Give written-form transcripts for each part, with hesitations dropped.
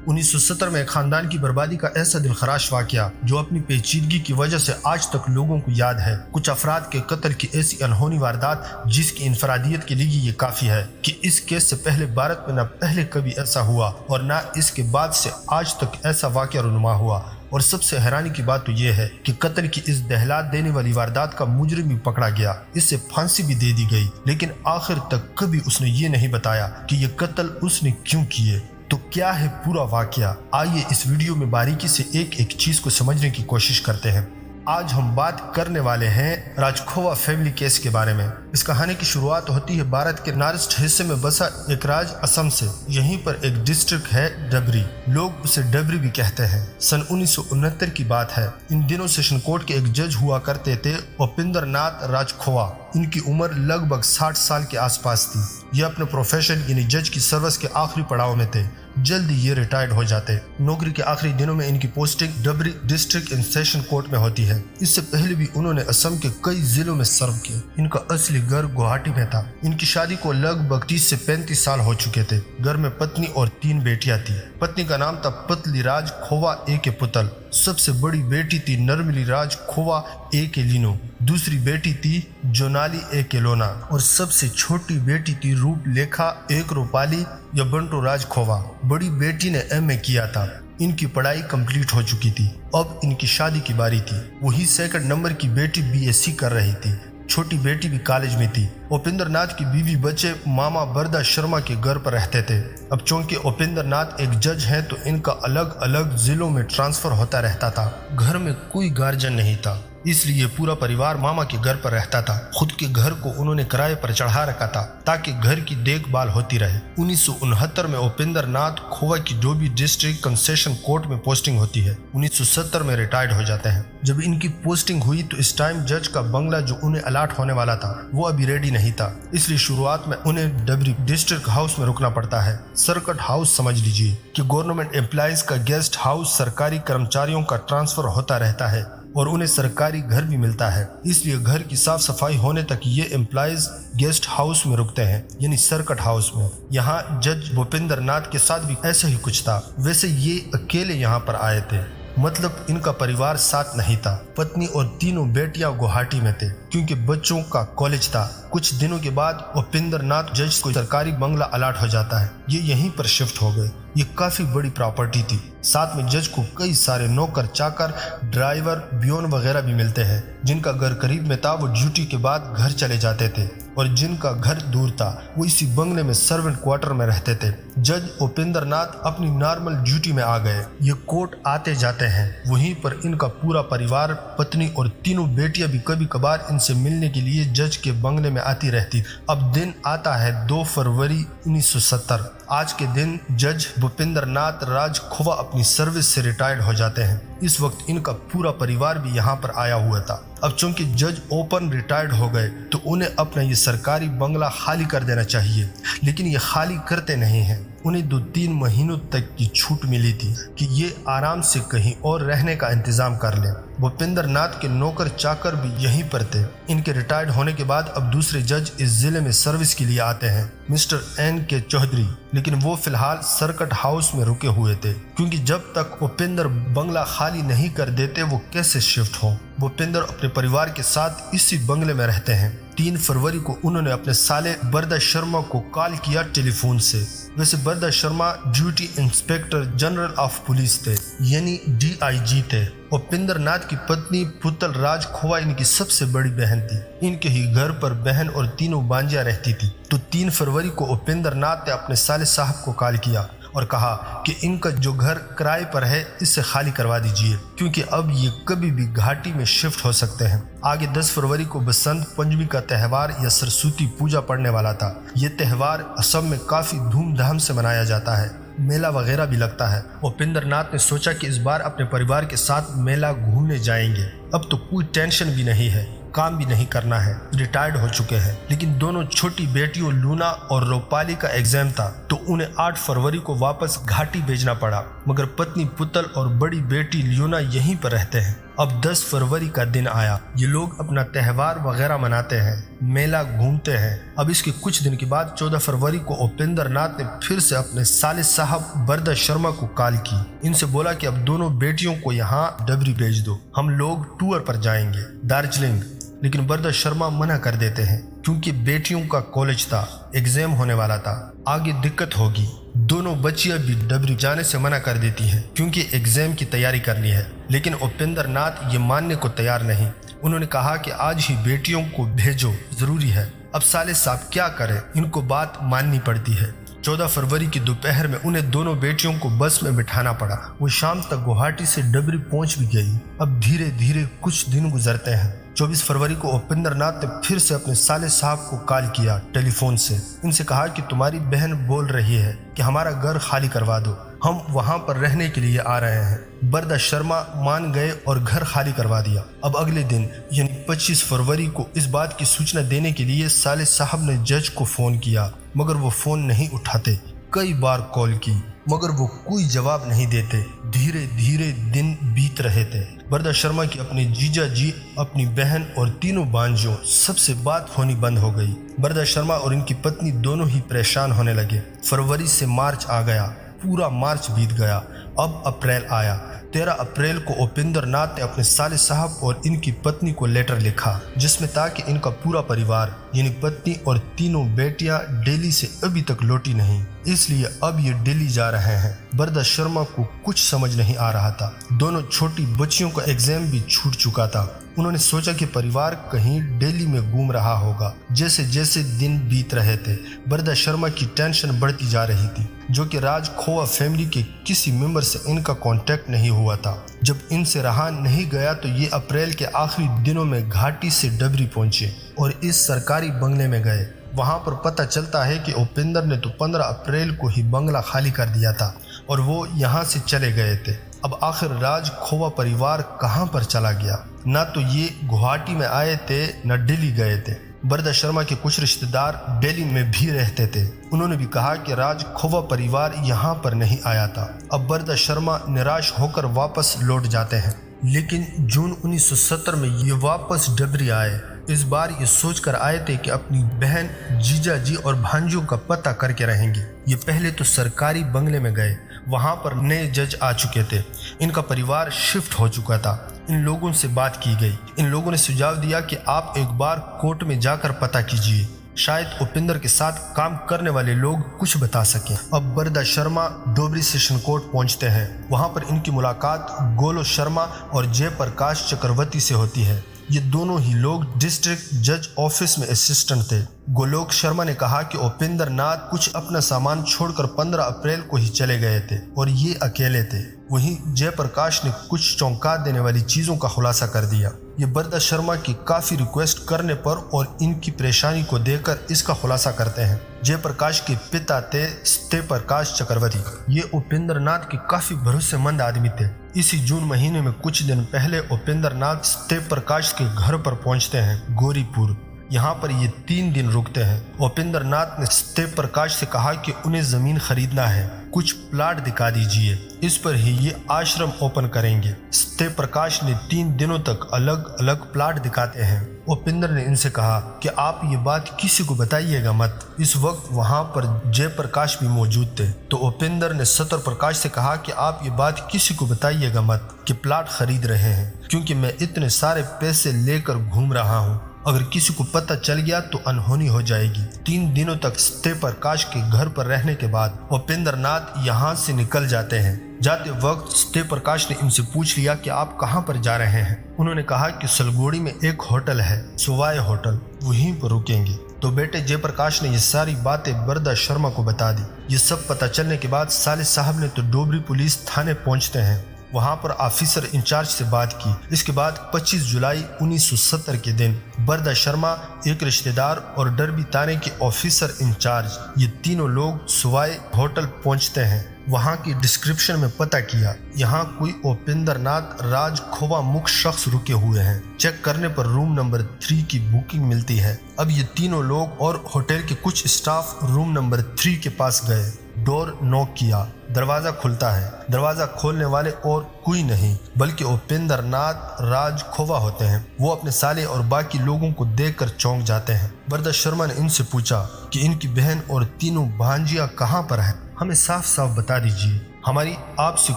1970 में खानदान की बर्बादी का ऐसा दिलखराश वाकया जो अपनी पेचीदगी की वजह से आज तक लोगों को याद है। कुछ अफराद के कत्ल की ऐसी अनहोनी वारदात जिसकी इंफरादियत के लिए ये काफी है कि इस केस से पहले भारत में न पहले कभी ऐसा हुआ और न इसके बाद से आज तक ऐसा वाकया रुनुमा हुआ। और सबसे हैरानी की बात तो यह है कि कत्ल की इस दहला देने वाली वारदात का मुजरिम भी पकड़ा गया, इससे फांसी भी दे दी गई, लेकिन आखिर तक कभी उसने ये नहीं बताया कि ये कत्ल उसने क्यों किए। तो क्या है पूरा वाकया, आइए इस वीडियो में बारीकी से एक एक चीज को समझने की कोशिश करते हैं। आज हम बात करने वाले हैं राजखोवा फैमिली केस के बारे में। इस कहानी की शुरुआत होती है भारत के नॉर्थ हिस्से में बसा एक राज्य असम से। यहीं पर एक डिस्ट्रिक्ट है डबरी, लोग उसे डबरी भी कहते हैं। सन 1969 की बात है। इन दिनों सेशन कोर्ट के एक जज हुआ करते थे उपिंदर नाथ राजखोवा। इनकी उम्र लगभग 60 साल के आसपास थी। ये अपने प्रोफेशन यानी जज की सर्विस के आखिरी पड़ाव में थे। जल्दी ये रिटायर्ड हो जाते। नौकरी के आखिरी दिनों में इनकी पोस्टिंग डबरी डिस्ट्रिक्ट इन सेशन कोर्ट में होती है। इससे पहले भी उन्होंने असम के कई जिलों में सर्व किया। इनका असली घर गुवाहाटी में था। इनकी शादी को लगभग 30 से 35 साल हो चुके थे। घर में पत्नी और 3 बेटियां थी। पत्नी का नाम था पतली राज खोवा ए के पुतल। सबसे बड़ी बेटी थी नर्मली राज खोवा ए के लीनो। दूसरी बेटी थी जोनाली ए के लोना और सबसे छोटी बेटी थी रूप लेखा एक रूपाली या बंटू राज खोवा। बड़ी बेटी ने MA किया था। इनकी पढ़ाई कंप्लीट हो चुकी थी। अब इनकी शादी की बारी थी। वही सेकंड नंबर की बेटी BSc कर रही थी। छोटी बेटी भी कॉलेज में थी। उपिंदर नाथ की बीवी बच्चे मामा बरदा शर्मा के घर पर रहते थे। अब चूंकि उपिंदर नाथ एक जज हैं तो इनका अलग अलग जिलों में ट्रांसफर होता रहता था। घर में कोई गार्जियन नहीं था, इसलिए पूरा परिवार मामा के घर पर रहता था। खुद के घर को उन्होंने किराए पर चढ़ा रखा था ताकि घर की देखभाल होती रहे। 1969 में उपिंदर नाथ खोवा की डोबी डिस्ट्रिक्ट कंसेशन कोर्ट में पोस्टिंग होती है। 1970 में रिटायर्ड हो जाते हैं। जब इनकी पोस्टिंग हुई तो इस टाइम जज का बंगला जो उन्हें अलाट होने वाला था वो अभी रेडी नहीं था, इसलिए शुरुआत में उन्हें डबरी डिस्ट्रिक्ट हाउस में रुकना पड़ता है। सर्किट हाउस समझ लीजिए कि गवर्नमेंट एम्प्लॉइज का गेस्ट हाउस। सरकारी कर्मचारियों का ट्रांसफर होता रहता है और उन्हें सरकारी घर भी मिलता है, इसलिए घर की साफ सफाई होने तक ये एम्प्लॉइज गेस्ट हाउस में रुकते हैं यानी सर्किट हाउस में। यहाँ जज भूपिंदर नाथ के साथ भी ऐसा ही कुछ था। वैसे ये अकेले यहाँ पर आए थे, मतलब इनका परिवार साथ नहीं था। पत्नी और 3 बेटियां गुवाहाटी में थे क्योंकि बच्चों का कॉलेज था। कुछ दिनों के बाद उपिंदर नाथ जज को सरकारी बंगला अलाट हो जाता है। ये यहीं पर शिफ्ट हो गए। ये काफी बड़ी प्रॉपर्टी थी। साथ में जज को कई सारे नौकर चाकर ड्राइवर बियोन वगैरह भी मिलते हैं। जिनका घर करीब में था वो ड्यूटी के बाद घर चले जाते थे और जिनका घर दूर था वो इसी बंगले में सर्वेंट क्वार्टर में रहते थे। जज उपिंदर नाथ अपनी नॉर्मल ड्यूटी में आ गए। ये कोर्ट आते जाते हैं। वहीं पर इनका पूरा परिवार, पत्नी और 3 बेटियां भी कभी कभार इनसे मिलने के लिए जज के बंगले में आती रहती। अब दिन आता है 2 फरवरी 1970। आज के दिन जज भूपिंदर नाथ राज खोवा अपनी सर्विस से रिटायर्ड हो जाते हैं। इस वक्त इनका पूरा परिवार भी यहाँ पर आया हुआ था। अब चूंकि जज ओपन रिटायर्ड हो गए तो उन्हें अपना ये सरकारी बंगला खाली कर देना चाहिए, लेकिन ये खाली करते नहीं हैं। उन्हें 2-3 महीनों तक की छूट मिली थी कि ये आराम से कहीं और रहने का इंतजाम कर लें। भूपिंदर नाथ के नौकर चाकर भी यहीं पर थे। इनके रिटायर्ड होने के बाद अब दूसरे जज इस जिले में सर्विस के लिए आते हैं, मिस्टर NK चौधरी, लेकिन वो फिलहाल सर्किट हाउस में रुके हुए थे क्योंकि जब तक भूपिंदर बंगला खाली नहीं कर देते वो कैसे शिफ्ट हो। भूपिंदर अपने परिवार के साथ इसी बंगले में रहते हैं। 3 फरवरी को उन्होंने अपने साले बरदा शर्मा को कॉल किया टेलीफोन से। वैसे बरदा शर्मा ड्यूटी इंस्पेक्टर जनरल ऑफ पुलिस थे यानी DIG थे। उपिंदर नाथ की पत्नी पुतल राज खोवा इनकी सबसे बड़ी बहन थी। इनके ही घर पर बहन और 3 बांजियां रहती थी। तो 3 फरवरी को उपिंदर नाथ ने अपने साले साहब को कॉल किया और कहा कि इनका जो घर किराए पर है इसे खाली करवा दीजिए क्योंकि अब ये कभी भी घाटी में शिफ्ट हो सकते हैं। आगे 10 फरवरी को बसंत पंचमी का त्यौहार या सरस्वती पूजा पड़ने वाला था। ये त्यौहार असम में काफी धूमधाम से मनाया जाता है। मेला वगैरह भी लगता है। उपिंदर नाथ ने सोचा कि इस बार अपने परिवार के साथ मेला घूमने जाएंगे। अब तो कोई टेंशन भी नहीं है काम भी नहीं करना है, रिटायर्ड हो चुके हैं। लेकिन दोनों छोटी बेटियों लूना और रूपाली का एग्जाम था तो उन्हें 8 फरवरी को वापस घाटी भेजना पड़ा, मगर पत्नी पुतल और बड़ी बेटी लियोना यहीं पर रहते हैं। अब 10 फरवरी का दिन आया। ये लोग अपना त्योहार वगैरह मनाते हैं, मेला घूमते हैं। अब इसके कुछ दिन के बाद 14 फरवरी को उपेंद्र नाथ ने फिर से अपने साले साहब बरदा शर्मा को कॉल की। इनसे बोला कि अब दोनों बेटियों को यहाँ डबरी भेज दो, हम लोग टूर पर जाएंगे दार्जिलिंग। लेकिन बरदा शर्मा मना कर देते हैं क्योंकि बेटियों का कॉलेज था, एग्जाम होने वाला था, आगे दिक्कत होगी। दोनों बच्चियां भी डबरी जाने से मना कर देती हैं क्योंकि एग्जाम की तैयारी करनी है। लेकिन उपेंद्र नाथ ये मानने को तैयार नहीं। उन्होंने कहा कि आज ही बेटियों को भेजो, जरूरी है। अब साले साहब क्या करें, इनको बात माननी पड़ती है। 14 फरवरी की दोपहर में उन्हें दोनों बेटियों को बस में बिठाना पड़ा। वो शाम तक गुवाहाटी से डबरी पहुंच भी गई। अब धीरे धीरे कुछ दिन गुजरते हैं। 24 फरवरी को उपेंद्र नाथ ने फिर से अपने साले साहब को कॉल किया टेलीफोन से। इनसे कहा कि तुम्हारी बहन बोल रही है कि हमारा घर खाली करवा दो, हम वहां पर रहने के लिए आ रहे हैं। बरदा शर्मा मान गए और घर खाली करवा दिया। अब अगले दिन यानी 25 फरवरी को इस बात की सूचना देने के लिए साले साहब ने जज को फोन किया, मगर वो फोन नहीं उठाते। कई बार कॉल की मगर वो कोई जवाब नहीं देते। धीरे धीरे दिन बीत रहे थे। बरदा शर्मा की अपने जीजा जी, अपनी बहन और तीनों भांजियों सबसे बात होनी बंद हो गई। बरदा शर्मा और इनकी पत्नी दोनों ही परेशान होने लगे। फरवरी से मार्च आ गया, पूरा मार्च बीत गया। अब अप्रैल आया। 13 अप्रैल को उपेंद्र नाथ ने अपने साले साहब और इनकी पत्नी को लेटर लिखा जिसमें था कि इनका पूरा परिवार यानी पत्नी और तीनों बेटियां दिल्ली से अभी तक लौटी नहीं, इसलिए अब ये दिल्ली जा रहे हैं। बरदा शर्मा को कुछ समझ नहीं आ रहा था। दोनों छोटी बच्चियों का एग्जाम भी छूट चुका था। उन्होंने सोचा कि परिवार कहीं दिल्ली में घूम रहा होगा। जैसे जैसे दिन बीत रहे थे बरदा शर्मा की टेंशन बढ़ती जा रही थी, जो कि राज खोवा फैमिली के किसी मेंबर से इनका कांटेक्ट नहीं हुआ था। जब इनसे रहा नहीं गया तो ये अप्रैल के आखिरी दिनों में घाटी से डबरी पहुंचे और इस सरकारी बंगले में गए। वहां पर पता चलता है कि उपेंद्र ने तो 15 अप्रैल को ही बंगला खाली कर दिया था और वो यहाँ से चले गए थे। अब आखिर राज खोवा परिवार कहाँ पर चला गया? ना तो ये गुवाहाटी में आए थे न दिल्ली गए थे। बरदा शर्मा के कुछ रिश्तेदार दिल्ली में भी रहते थे। उन्होंने भी कहा कि राज खोवा परिवार यहाँ पर नहीं आया था। अब बरदा शर्मा निराश होकर वापस लौट जाते हैं। लेकिन जून 1970 में ये वापस डबरी आए। इस बार ये सोचकर आए थे कि अपनी बहन, जीजा जी और भांजियों का पता करके रहेंगे। ये पहले तो सरकारी बंगले में गए। वहां पर नए जज आ चुके थे। इनका परिवार शिफ्ट हो चुका था। इन लोगों से बात की गई। इन लोगों ने सुझाव दिया कि आप एक बार कोर्ट में जाकर पता कीजिए, शायद उपेंद्र के साथ काम करने वाले लोग कुछ बता सकें। अब बरदा शर्मा डोबरी सेशन कोर्ट पहुंचते हैं। वहां पर इनकी मुलाकात गोलो शर्मा और जयप्रकाश चक्रवर्ती से होती है। ये दोनों ही लोग डिस्ट्रिक्ट जज ऑफिस में असिस्टेंट थे। गोलोक शर्मा ने कहा कि उपेंद्र नाथ कुछ अपना सामान छोड़कर 15 अप्रैल को ही चले गए थे और ये अकेले थे। वहीं जयप्रकाश ने कुछ चौंका देने वाली चीजों का खुलासा कर दिया। ये बरदा शर्मा की काफी रिक्वेस्ट करने पर और इनकी परेशानी को देखकर इसका खुलासा करते हैं। जयप्रकाश के पिता थे सत्यप्रकाश चक्रवर्ती। ये उपेंद्र नाथ के काफी भरोसेमंद आदमी थे। इसी जून महीने में कुछ दिन पहले उपेंद्र नाथ सत्यप्रकाश के घर पर पहुंचते हैं गोरीपुर। यहाँ पर ये 3 दिन रुकते हैं। उपेंद्र नाथ ने सत्यप्रकाश से कहा कि उन्हें जमीन खरीदना है, कुछ प्लाट दिखा दीजिए, इस पर ही ये आश्रम ओपन करेंगे। सत्यप्रकाश ने 3 दिनों तक अलग अलग प्लाट दिखाते हैं। उपेंद्र ने इनसे कहा कि आप ये बात किसी को बताइएगा मत। इस वक्त वहाँ पर जयप्रकाश भी मौजूद थे, तो उपेंद्र ने सत्यप्रकाश से कहा कि आप ये बात किसी को बताइएगा मत कि प्लाट खरीद रहे हैं, क्योंकि मैं इतने सारे पैसे लेकर घूम रहा हूँ। अगर किसी को पता चल गया तो अनहोनी हो जाएगी। 3 दिनों तक सत्यप्रकाश के घर पर रहने के बाद उपेंद्र नाथ यहाँ से निकल जाते हैं। जाते वक्त सत्यप्रकाश ने इनसे पूछ लिया कि आप कहाँ पर जा रहे हैं। उन्होंने कहा कि सलगोड़ी में एक होटल है, सुवाय होटल, वहीं पर रुकेंगे। तो बेटे जयप्रकाश ने ये सारी बातें बरदा शर्मा को बता दी। ये सब पता चलने के बाद साले साहब ने तो डोबरी पुलिस थाने पहुँचते हैं। वहां पर ऑफिसर इंचार्ज से बात की। इसके बाद 25 जुलाई 1970 के दिन बरदा शर्मा, एक रिश्तेदार और डरबी थाने के ऑफिसर इंचार्ज, ये तीनों लोग सुवाई होटल पहुंचते हैं। वहाँ की डिस्क्रिप्शन में पता किया, यहाँ कोई उपेंद्र नाथ राज खोवा मुख शख्स रुके हुए हैं। चेक करने पर रूम नंबर 3 की बुकिंग मिलती है। अब ये तीनों लोग और होटल के कुछ स्टाफ रूम नंबर 3 के पास गए। डोर नॉक किया, दरवाजा खुलता है। दरवाजा खोलने वाले और कोई नहीं बल्कि उपेंद्र नाथ राज खोवा होते हैं। वो अपने साले और बाकी लोगों को देखकर चौंक जाते हैं। बरदा शर्मा ने इनसे पूछा कि इनकी बहन और तीनों भांजियां कहाँ पर हैं? हमें साफ साफ बता दीजिए, हमारी आपसे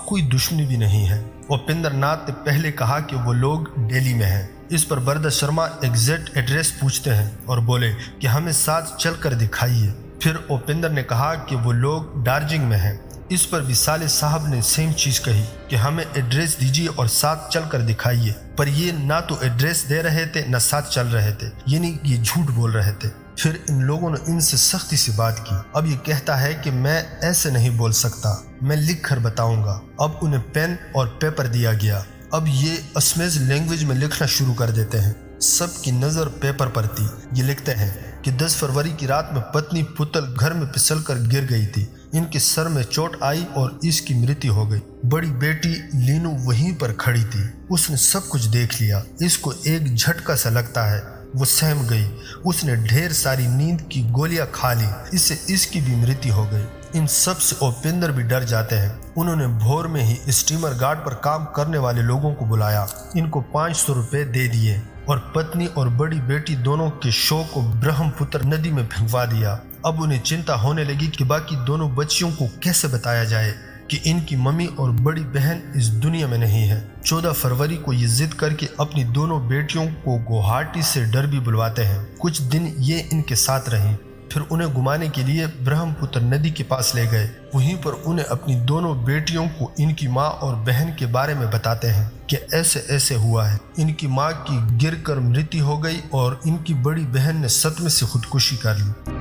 कोई दुश्मनी भी नहीं है। उपेंद्र नाथ ने पहले कहा कि वो लोग दिल्ली में हैं। इस पर बरदा शर्मा एग्जैक्ट एड्रेस पूछते हैं और बोले कि हमें साथ चलकर दिखाइए। फिर उपेंद्र ने कहा कि वो लोग दार्जिलिंग में हैं। इस पर भी साले साहब ने सेम चीज कही कि हमें एड्रेस दीजिए और साथ चलकर दिखाइए। पर ये ना तो एड्रेस दे रहे थे न साथ चल रहे थे, यानी ये झूठ बोल रहे थे। फिर इन लोगों ने इनसे सख्ती से बात की। अब ये कहता है कि मैं ऐसे नहीं बोल सकता, मैं लिख कर बताऊंगा। अब उन्हें पेन और पेपर दिया गया। अब ये असमेज लैंग्वेज में लिखना शुरू कर देते हैं। सबकी नजर पेपर पर थी। ये लिखते हैं कि 10 फरवरी की रात में पत्नी पुतल घर में फिसलकर गिर गई थी। इनके सर में चोट आई और इसकी मृत्यु हो गई। बड़ी बेटी लीनू वहीं पर खड़ी थी। उसने सब कुछ देख लिया। इसको एक झटका सा लगता है, वो सहम गई। उसने ढेर सारी नींद की गोलियां खा ली, इससे इसकी भी मृत्यु हो गई। इन सब से उपेंद्र भी डर जाते हैं। उन्होंने भोर में ही स्टीमर गार्ड पर काम करने वाले लोगों को बुलाया। इनको 500 रुपए दे दिए और पत्नी और बड़ी बेटी दोनों के शव को ब्रह्मपुत्र नदी में फेंकवा दिया। अब उन्हें चिंता होने लगी कि बाकी दोनों बच्चियों को कैसे बताया जाए कि इनकी मम्मी और बड़ी बहन इस दुनिया में नहीं है। 14 फरवरी को ये जिद करके अपनी दोनों बेटियों को गुवाहाटी से डरबी बुलवाते हैं। कुछ दिन ये इनके साथ रहीं, फिर उन्हें घुमाने के लिए ब्रह्मपुत्र नदी के पास ले गए। वहीं पर उन्हें अपनी दोनों बेटियों को इनकी माँ और बहन के बारे में बताते हैं कि ऐसे ऐसे हुआ है। इनकी माँ की गिरकर मृत्यु हो गई और इनकी बड़ी बहन ने सदमे से खुदकुशी कर ली।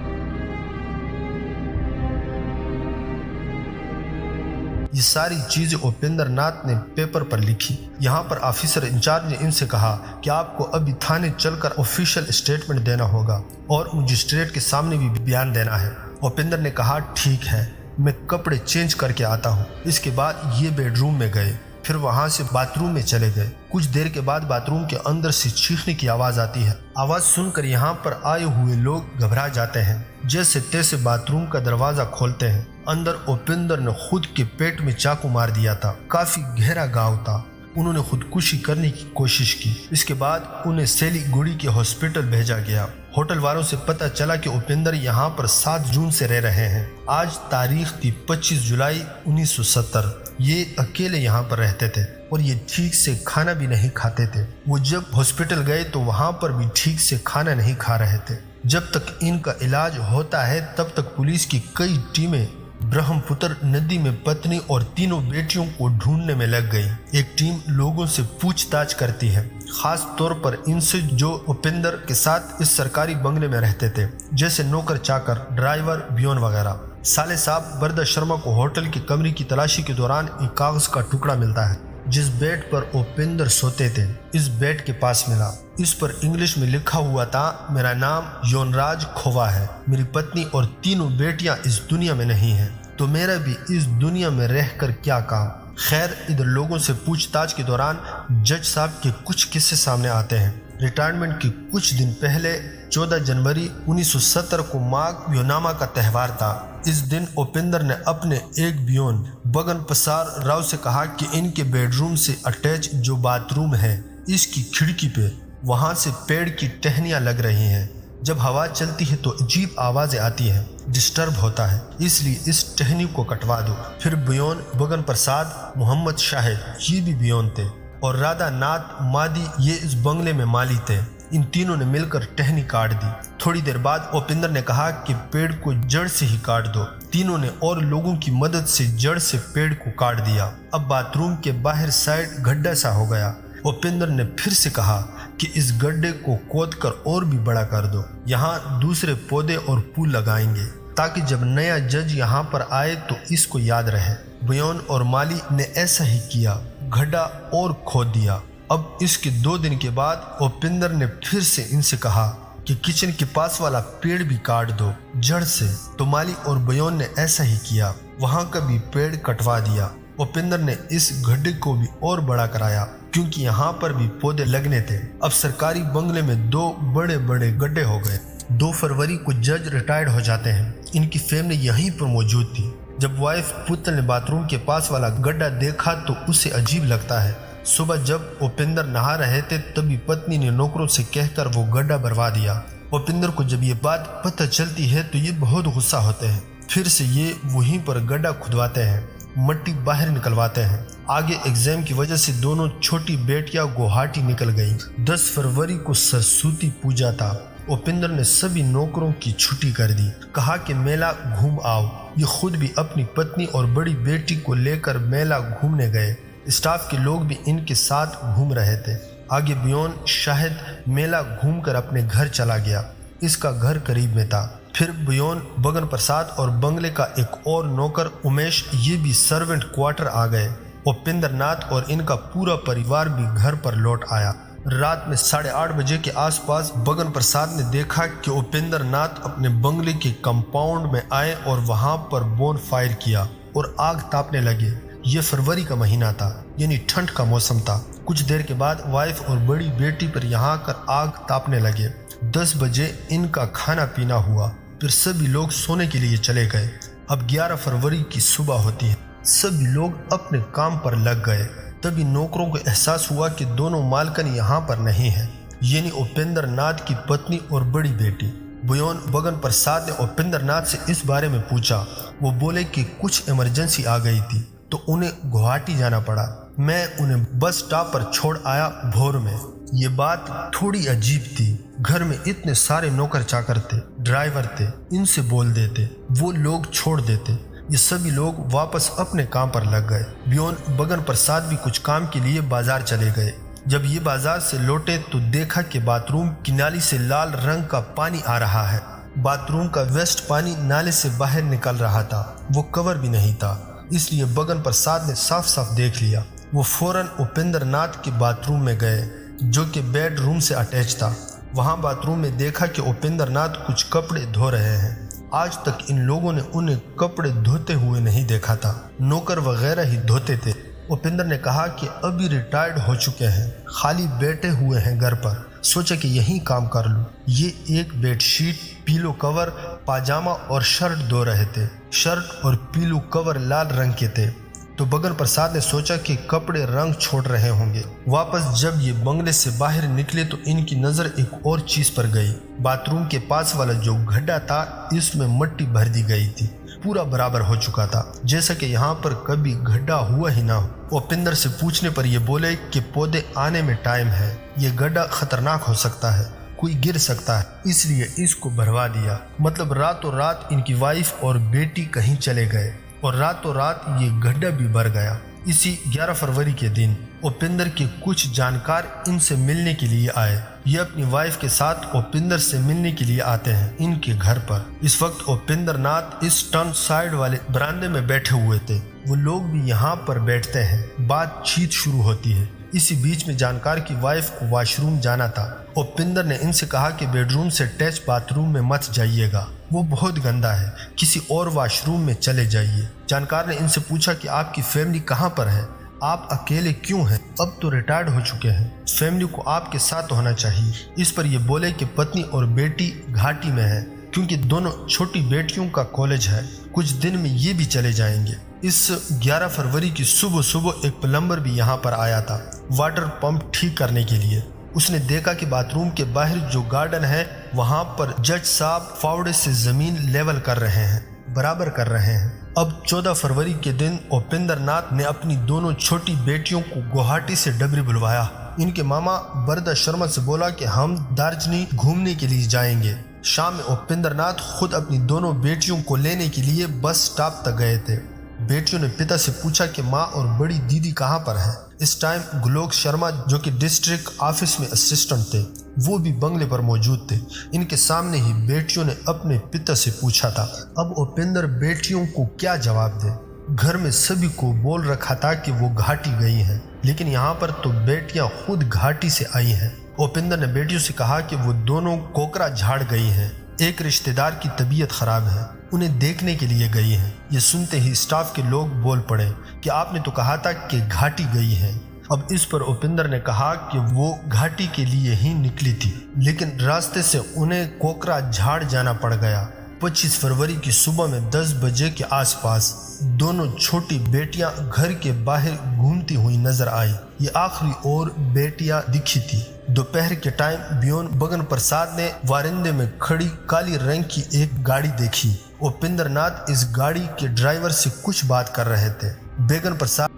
ये सारी चीजें उपेंद्र नाथ ने पेपर पर लिखी। यहाँ पर ऑफिसर इंचार्ज ने इनसे कहा कि आपको अभी थाने चलकर ऑफिशियल स्टेटमेंट देना होगा और मजिस्ट्रेट के सामने भी बयान देना है। उपेंद्र ने कहा ठीक है, मैं कपड़े चेंज करके आता हूँ। इसके बाद ये बेडरूम में गए, फिर वहां से बाथरूम में चले गए। कुछ देर के बाद बाथरूम के अंदर से चीखने की आवाज आती है। आवाज सुनकर यहाँ पर आए हुए लोग घबरा जाते हैं। जैसे तैसे बाथरूम का दरवाजा खोलते हैं। अंदर उपेंद्र ने खुद के पेट में चाकू मार दिया था। काफी गहरा घाव था। उन्होंने खुदकुशी करने की कोशिश की। इसके बाद उन्हें सिलीगुड़ी के हॉस्पिटल भेजा गया। होटल वालों से पता चला कि उपेंद्र यहाँ पर 7 जून से रह रहे हैं। आज तारीख थी 25 जुलाई 1970। ये अकेले यहाँ पर रहते थे और ये ठीक से खाना भी नहीं खाते थे। वो जब हॉस्पिटल गए तो वहाँ पर भी ठीक से खाना नहीं खा रहे थे। जब तक इनका इलाज होता है तब तक पुलिस की कई टीमें ब्रह्मपुत्र नदी में पत्नी और तीनों बेटियों को ढूंढने में लग गई। एक टीम लोगों से पूछताछ करती है, खास तौर पर इनसे जो उपेंद्र के साथ इस सरकारी बंगले में रहते थे, जैसे नौकर चाकर, ड्राइवर, बियोन वगैरह। साले साहब बरदा शर्मा को होटल के कमरे की तलाशी के दौरान एक कागज का टुकड़ा मिलता है जिस बेड पर उपेंद्र सोते थे। इस बेड के पास मिला। इस पर इंग्लिश में लिखा हुआ था, मेरा नाम योनराज खोवा है, मेरी पत्नी और तीनों बेटियां इस दुनिया में नहीं हैं, तो मेरा भी इस दुनिया में रहकर क्या काम। खैर, इधर लोगों से पूछताछ के दौरान जज साहब के कुछ किस्से सामने आते हैं। रिटायरमेंट के कुछ दिन पहले 14 जनवरी 1970 को माघ योनामा का त्यौहार था। इस दिन उपेंद्र ने अपने एक बियोन बगन पसार राव से कहा कि इनके बेडरूम से अटैच जो बाथरूम है, इसकी खिड़की पे वहां से पेड़ की टहनियां लग रही हैं। जब हवा चलती है तो अजीब आवाजें आती हैं, डिस्टर्ब होता है, इसलिए इस टहनी को कटवा दो। फिर बियोन बगन प्रसाद, मोहम्मद शाहिद, ये भी बियोन थे, और राधा नाथ मादी ये इस बंगले में माली थे। इन तीनों ने मिलकर टहनी काट दी। थोड़ी देर बाद उपेंद्र ने कहा कि पेड़ को जड़ से ही काट दो। तीनों ने और लोगों की मदद से जड़ से पेड़ को काट दिया। अब बाथरूम के बाहर साइड गड्ढा सा हो गया। उपेंद्र ने फिर से कहा कि इस गड्ढे को खोदकर और भी बड़ा कर दो। यहाँ दूसरे पौधे और फूल लगाएंगे ताकि जब नया जज यहाँ पर आए तो इसको याद रहे। बियोन और माली ने ऐसा ही किया, गड्ढा और खोद दिया। अब इसके 2 दिन के बाद उपेंद्र ने फिर से इनसे कहा कि किचन के पास वाला पेड़ भी काट दो जड़ से, तो माली और बयोन ने ऐसा ही किया। वहां का भी पेड़ कटवा दिया। उपिंदर ने इस गड्ढे को भी और बड़ा कराया क्योंकि यहाँ पर भी पौधे लगने थे। अब सरकारी बंगले में 2 बड़े बड़े गड्ढे हो गए। 2 फरवरी को जज रिटायर्ड हो जाते हैं। इनकी फैमिली यहीं पर मौजूद थी। जब वाइफ पुत्र ने बाथरूम के पास वाला गड्ढा देखा तो उसे अजीब लगता है। सुबह जब उपिंदर नहा रहे थे तभी पत्नी ने नौकरों से कहकर वो गड्ढा भरवा दिया। उपिंदर को जब ये बात पता चलती है तो ये बहुत गुस्सा होते हैं। फिर से ये वहीं पर गड्ढा खुदवाते हैं, मट्टी बाहर निकलवाते हैं। आगे एग्जाम की वजह से दोनों छोटी बेटियां गुवाहाटी निकल गईं। 10 फरवरी को सरस्वती पूजा था। उपिंदर ने सभी नौकरों की छुट्टी कर दी। कहा कि मेला घूम आओ। ये खुद भी अपनी पत्नी और बड़ी बेटी को लेकर मेला घूमने गए। स्टाफ के लोग भी इनके साथ घूम रहे थे। आगे बियोन शायद मेला घूमकर अपने घर चला गया। इसका घर करीब में था। फिर बियोन, बगन प्रसाद और बंगले का एक और नौकर उमेश, ये भी सर्वेंट क्वार्टर आ गए। उपिंदर नाथ और इनका पूरा परिवार भी घर पर लौट आया। रात में 8:30 बजे के आसपास बगन प्रसाद ने देखा कि उपिंदर नाथ अपने बंगले के कंपाउंड में आए और वहां पर बोन फायर किया और आग तापने लगे। ये फरवरी का महीना था, यानी ठंड का मौसम था। कुछ देर के बाद वाइफ और बड़ी बेटी पर यहाँ आकर आग तापने लगे। 10 बजे इनका खाना पीना हुआ। फिर सभी लोग सोने के लिए चले गए। अब 11 फरवरी की सुबह होती है। सभी लोग अपने काम पर लग गए। तभी नौकरों को एहसास हुआ कि दोनों मालकन यहाँ पर नहीं है, यानी उपिंदर नाथ की पत्नी और बड़ी बेटी। बुयोन बगन प्रसाद ने उपिंदर नाथ से इस बारे में पूछा। वो बोले कि कुछ इमरजेंसी आ गई थी तो उन्हें गुवाहाटी जाना पड़ा। मैं उन्हें बस स्टॉप पर छोड़ आया भोर में। ये बात थोड़ी अजीब थी। घर में इतने सारे नौकर चाकर थे, ड्राइवर थे, इनसे बोल देते, वो लोग छोड़ देते। ये सभी लोग वापस अपने काम पर लग गए। बियोन बगन प्रसाद भी कुछ काम के लिए बाजार चले गए। जब ये बाजार से लौटे तो देखा कि बाथरूम की नाली से लाल रंग का पानी आ रहा है। बाथरूम का वेस्ट पानी नाले से बाहर निकल रहा था। वो कवर भी नहीं था, इसलिए बगन प्रसाद ने साफ साफ देख लिया। वो फौरन उपिंदर नाथ के बाथरूम में गए जो कि बेडरूम से अटैच था। वहां बाथरूम में देखा कि उपिंदर नाथ कुछ कपड़े धो रहे हैं। आज तक इन लोगों ने उन्हें कपड़े धोते हुए नहीं देखा था, नौकर वगैरह ही धोते थे। उपिंदर ने कहा कि अभी रिटायर्ड हो चुके हैं, खाली बैठे हुए हैं घर पर, सोचा कि यहीं काम कर लूं। ये एक बेडशीट, पीलो कवर, पाजामा और शर्ट धो रहे थे। शर्ट और पीलो कवर लाल रंग के थे। तो बगन प्रसाद ने सोचा कि कपड़े रंग छोड़ रहे होंगे। वापस जब ये बंगले से बाहर निकले तो इनकी नजर एक और चीज पर गई। बाथरूम के पास वाला जो गड्ढा था, इसमें मिट्टी भर दी गई थी, पूरा बराबर हो चुका था, जैसा कि यहाँ पर कभी गड्ढा हुआ ही ना हो। उपिंदर से पूछने पर ये बोले कि पौधे आने में टाइम है, ये गड्ढा खतरनाक हो सकता है, कोई गिर सकता है, इसलिए इसको भरवा दिया। मतलब रातों रात इनकी वाइफ और बेटी कहीं चले गए और रातों रात ये गड्ढा भी भर गया। इसी 11 फरवरी के दिन उपिंदर के कुछ जानकार इनसे मिलने के लिए आए। ये अपनी वाइफ के साथ उपिंदर से मिलने के लिए आते हैं इनके घर पर। इस वक्त उपिंदर नाथ इस टर्न साइड वाले बरामदे में बैठे हुए थे। वो लोग भी यहाँ पर बैठते हैं। बातचीत शुरू होती है। इसी बीच में जानकार की वाइफ को वॉशरूम जाना था। उपिंदर ने इनसे कहा कि बेडरूम से अटैच बाथरूम में मत जाइएगा, वो बहुत गंदा है, किसी और वॉशरूम में चले जाइए। जानकार ने इनसे पूछा कि आपकी फैमिली कहाँ पर है, आप अकेले क्यों हैं? अब तो रिटायर्ड हो चुके हैं, फैमिली को आपके साथ होना चाहिए। इस पर ये बोले कि पत्नी और बेटी घाटी में है क्योंकि दोनों छोटी बेटियों का कॉलेज है, कुछ दिन में ये भी चले जाएंगे। इस 11 फरवरी की सुबह सुबह एक प्लम्बर भी यहाँ पर आया था वाटर पंप ठीक करने के लिए। उसने देखा कि बाथरूम के बाहर जो गार्डन है वहाँ पर जज साहब फावड़े से जमीन लेवल कर रहे हैं, बराबर कर रहे हैं। अब 14 फरवरी के दिन उपिंदर नाथ ने अपनी दोनों छोटी बेटियों को गुवाहाटी से डबरी बुलवाया। इनके मामा बरदा शर्मा से बोला कि हम दार्जिलिंग घूमने के लिए जाएंगे। शाम में उपिंदर नाथ खुद अपनी दोनों बेटियों को लेने के लिए बस स्टॉप तक गए थे। बेटियों ने पिता से पूछा कि माँ और बड़ी दीदी कहाँ पर है। इस टाइम गुलोक शर्मा जो कि डिस्ट्रिक्ट ऑफिस में असिस्टेंट थे, वो भी बंगले पर मौजूद थे। इनके सामने ही बेटियों ने अपने पिता से पूछा था। अब उपिंदर बेटियों को क्या जवाब दे? घर में सभी को बोल रखा था कि वो घाटी गई हैं, लेकिन यहाँ पर तो बेटियां खुद घाटी से आई हैं। उपिंदर ने बेटियों से कहा कि वो दोनों कोकरा झाड़ गई हैं। एक रिश्तेदार की तबीयत खराब है, उन्हें देखने के लिए गई हैं। ये सुनते ही स्टाफ के लोग बोल पड़े कि आपने तो कहा था कि घाटी गई है। अब इस पर उपिंदर ने कहा कि वो घाटी के लिए ही निकली थी, लेकिन रास्ते से उन्हें कोकरा झाड़ जाना पड़ गया। 25 फरवरी की सुबह में 10 बजे के आसपास दोनों छोटी बेटियां घर के बाहर घूमती हुई नजर आई। ये आखिरी और बेटियां दिखी थी। दोपहर के टाइम बियोन बगन प्रसाद ने वारिंदे में खड़ी काली रंग की एक गाड़ी देखी। उपिंदर नाथ इस गाड़ी के ड्राइवर से कुछ बात कर रहे थे। बेगन प्रसाद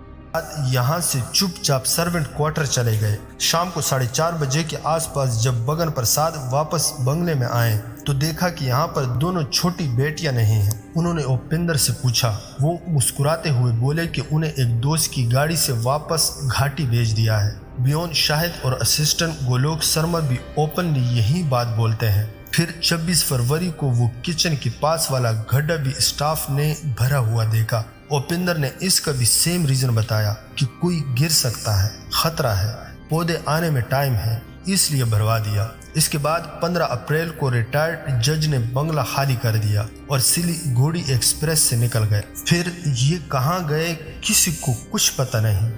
यहाँ से चुपचाप सर्वेंट क्वार्टर चले गए। शाम को 4:30 बजे के आसपास जब बगन प्रसाद वापस बंगले में आए तो देखा कि यहाँ पर दोनों छोटी बेटियां नहीं हैं। उन्होंने उपिंदर से पूछा। वो मुस्कुराते हुए बोले कि उन्हें एक दोस्त की गाड़ी से वापस घाटी भेज दिया है। बियोन शाहिद और असिस्टेंट गोलोक शर्मा भी ओपनली यही बात बोलते हैं। फिर 26 फरवरी को वो किचन के पास वाला गड्ढा भी स्टाफ ने भरा हुआ देखा। उपिंदर ने इसका भी सेम रीजन बताया कि कोई गिर सकता है, खतरा है, पौधे आने में टाइम है, इसलिए भरवा दिया। इसके बाद 15 अप्रैल को रिटायर्ड जज ने बंगला खाली कर दिया और सिलीगुड़ी एक्सप्रेस से निकल गए। फिर ये कहाँ गए किसी को कुछ पता नहीं।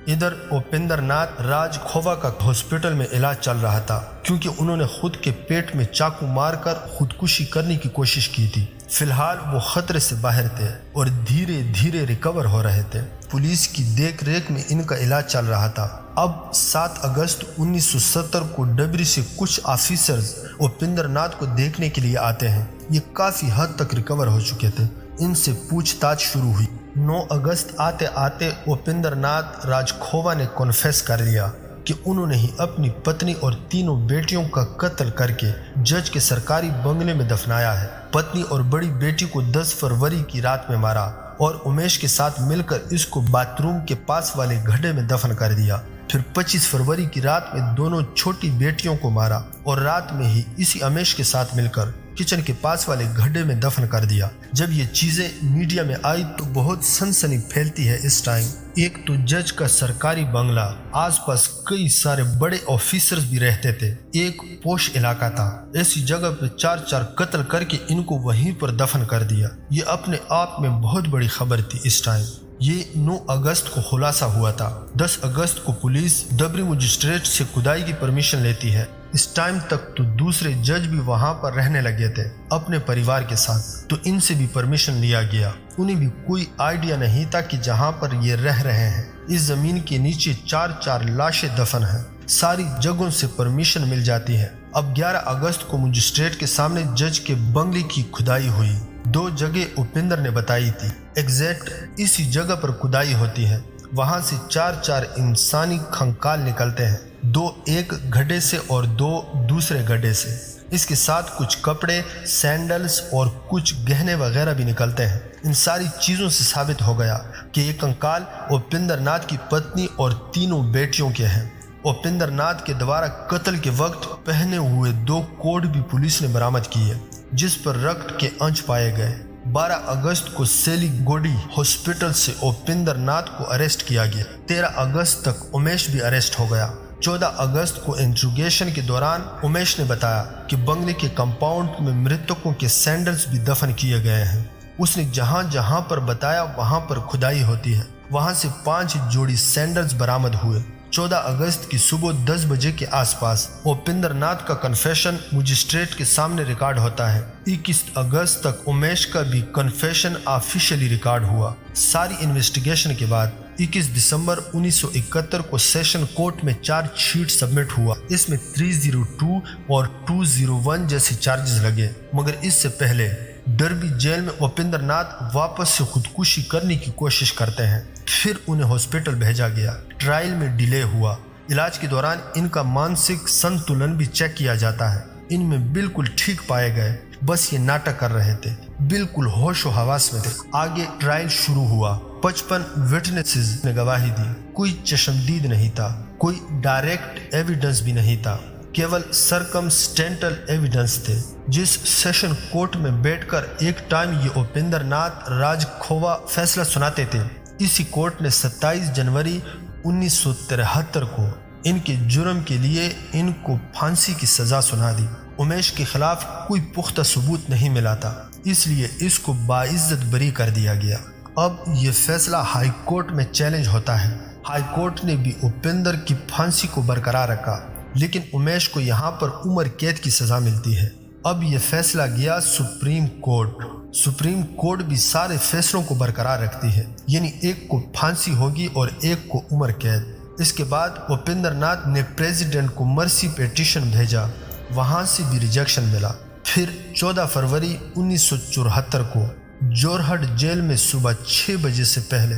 इधर उपिंदर नाथ राज खोवा का हॉस्पिटल में इलाज चल रहा था, क्योंकि उन्होंने खुद के पेट में चाकू मारकर खुदकुशी करने की कोशिश की थी। फिलहाल वो खतरे से बाहर थे और धीरे धीरे रिकवर हो रहे थे। पुलिस की देखरेख में इनका इलाज चल रहा था। अब 7 अगस्त 1970 को डबरी से कुछ ऑफिसर्स उपिंदर नाथ को देखने के लिए आते हैं। ये काफी हद तक रिकवर हो चुके थे। इनसे पूछताछ शुरू हुई। 9 अगस्त आते आते उपिंदर नाथ राजखोवा ने कॉन्फेस कर लिया कि उन्होंने ही अपनी पत्नी और तीनों बेटियों का कत्ल करके जज के सरकारी बंगले में दफनाया है। पत्नी और बड़ी बेटी को 10 फरवरी की रात में मारा और उमेश के साथ मिलकर इसको बाथरूम के पास वाले गड्ढे में दफन कर दिया। फिर 25 फरवरी की रात में दोनों छोटी बेटियों को मारा और रात में ही इसी उमेश के साथ मिलकर किचन के पास वाले गड्ढे में दफन कर दिया। जब ये चीजें मीडिया में आई तो बहुत सनसनी फैलती है। इस टाइम एक तो जज का सरकारी बंगला, आसपास कई सारे बड़े ऑफिसर्स भी रहते थे, एक पोश इलाका था। ऐसी जगह पे 4 कत्ल करके इनको वहीं पर दफन कर दिया। ये अपने आप में बहुत बड़ी खबर थी। इस टाइम ये 9 अगस्त को खुलासा हुआ था। 10 अगस्त को पुलिस डबरी मजिस्ट्रेट से खुदाई की परमिशन लेती है। इस टाइम तक तो दूसरे जज भी वहां पर रहने लगे थे अपने परिवार के साथ, तो इनसे भी परमिशन लिया गया। उन्हें भी कोई आइडिया नहीं था कि जहां पर ये रह रहे हैं इस जमीन के नीचे 4 लाशें दफन हैं। सारी जगहों से परमिशन मिल जाती है। अब 11 अगस्त को मजिस्ट्रेट के सामने जज के बंगले की खुदाई हुई। 2 जगह उपिंदर ने बताई थी। एग्जैक्ट इसी जगह पर खुदाई होती है। वहां से 4 इंसानी कंकाल निकलते हैं, 2 एक गड्ढे से और 2 दूसरे गड्ढे से। इसके साथ कुछ कपड़े, सैंडल्स और कुछ गहने वगैरह भी निकलते हैं। इन सारी चीजों से साबित हो गया कि ये कंकाल उपिंदर नाथ की पत्नी और तीनों बेटियों के हैं। उपिंदर नाथ के द्वारा कत्ल के वक्त पहने हुए 2 कोट भी पुलिस ने बरामद किए, जिस पर रक्त के अंश पाए गए। 12 अगस्त को सिलीगुड़ी हॉस्पिटल से उपिंदर नाथ को अरेस्ट किया गया। 13 अगस्त तक उमेश भी अरेस्ट हो गया। 14 अगस्त को इंट्रोगेशन के दौरान उमेश ने बताया कि बंगले के कंपाउंड में मृतकों के सैंडल्स भी दफन किए गए हैं। उसने जहां जहां पर बताया वहां पर खुदाई होती है। वहां से 5 जोड़ी सैंडल्स बरामद हुए। 14 अगस्त की सुबह 10 बजे के आसपास उपिंदर नाथ का कन्फेशन मजिस्ट्रेट के सामने रिकॉर्ड होता है। 21 अगस्त तक उमेश का भी कन्फेशन ऑफिशियली रिकॉर्ड हुआ। सारी इन्वेस्टिगेशन के बाद 21 दिसंबर 1971 को सेशन कोर्ट में चार्जशीट सबमिट हुआ। इसमें 302 और 201 जैसे चार्जेस लगे, मगर इससे पहले डरबी जेल में उपिंदर नाथ वापस से खुदकुशी करने की कोशिश करते हैं। फिर उन्हें हॉस्पिटल भेजा गया। ट्रायल में डिले हुआ। इलाज के दौरान इनका मानसिक संतुलन भी चेक किया जाता है। इनमें बिल्कुल ठीक पाए गए, बस ये नाटक कर रहे थे, बिल्कुल होशो हवास में थे। आगे ट्रायल शुरू हुआ। 55 विटनेसेस ने गवाही दी। कोई चश्मदीद नहीं था, कोई डायरेक्ट एविडेंस भी नहीं था, केवल सरकमस्टेंटल एविडेंस थे। जिस सेशन कोर्ट में बैठकर एक टाइम ये उपिंदर नाथ राजखोवा फैसला सुनाते थे, इसी कोर्ट ने 27 जनवरी 1973 को इनके जुर्म के लिए इनको फांसी की सजा सुना दी। उमेश के खिलाफ कोई पुख्ता सबूत नहीं मिला था, इसलिए इसको बाइज्जत बरी कर दिया गया। अब ये फैसला हाई कोर्ट में चैलेंज होता है। हाई कोर्ट ने भी उपेंद्र की फांसी को बरकरार रखा, लेकिन उमेश को यहाँ पर उम्र कैद की सजा मिलती है। अब यह फैसला गया सुप्रीम कोर्ट। सुप्रीम कोर्ट भी सारे फैसलों को बरकरार रखती है, यानी एक को फांसी होगी और एक को उम्र कैद। इसके बाद उपेंद्र नाथ ने प्रेसिडेंट को मर्सी पिटीशन भेजा, वहां से भी रिजेक्शन मिला। फिर 14 फरवरी 1974 को जोरहट जेल में सुबह 6 बजे से पहले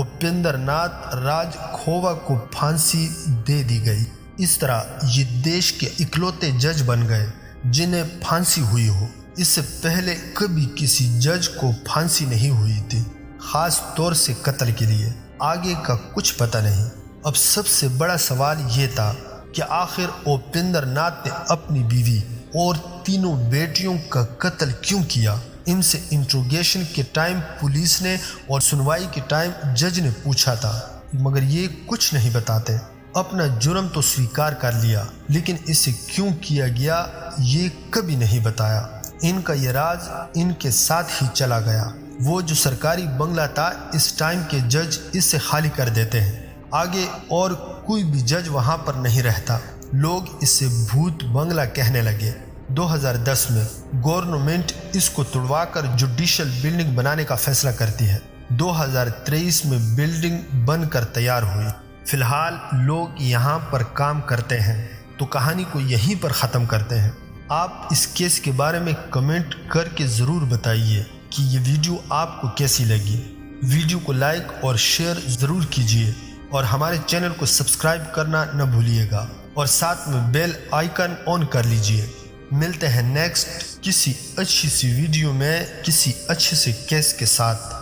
उपेंद्र नाथ राज खोवा को फांसी दे दी गई। इस तरह ये देश के इकलौते जज बन गए जिन्हें फांसी हुई हो। इससे पहले कभी किसी जज को फांसी नहीं हुई थी, खास तौर से कत्ल के लिए। आगे का कुछ पता नहीं। अब सबसे बड़ा सवाल ये था कि आखिर उपेंद्र नाथ ने अपनी बीवी और तीनों बेटियों का कत्ल क्यों किया। इनसे इंट्रोगेशन के टाइम पुलिस ने और सुनवाई के टाइम जज ने पूछा था, मगर ये कुछ नहीं बताते। अपना जुर्म तो स्वीकार कर लिया, लेकिन इसे क्यों किया गया ये कभी नहीं बताया। इनका ये राज इनके साथ ही चला गया। वो जो सरकारी बंगला था, इस टाइम के जज इसे खाली कर देते हैं। आगे और कोई भी जज वहां पर नहीं रहता। लोग इसे भूत बंगला कहने लगे। 2010 में गवर्नमेंट इसको तुड़वाकर जुडिशियल बिल्डिंग बनाने का फैसला करती है। 2023 में बिल्डिंग बनकर तैयार हुई। फिलहाल लोग यहाँ पर काम करते हैं, तो कहानी को यहीं पर ख़त्म करते हैं। आप इस केस के बारे में कमेंट करके ज़रूर बताइए कि ये वीडियो आपको कैसी लगी। वीडियो को लाइक और शेयर ज़रूर कीजिए और हमारे चैनल को सब्सक्राइब करना न भूलिएगा और साथ में बेल आइकन ऑन कर लीजिए। मिलते हैं नेक्स्ट किसी अच्छी सी वीडियो में किसी अच्छे से केस के साथ।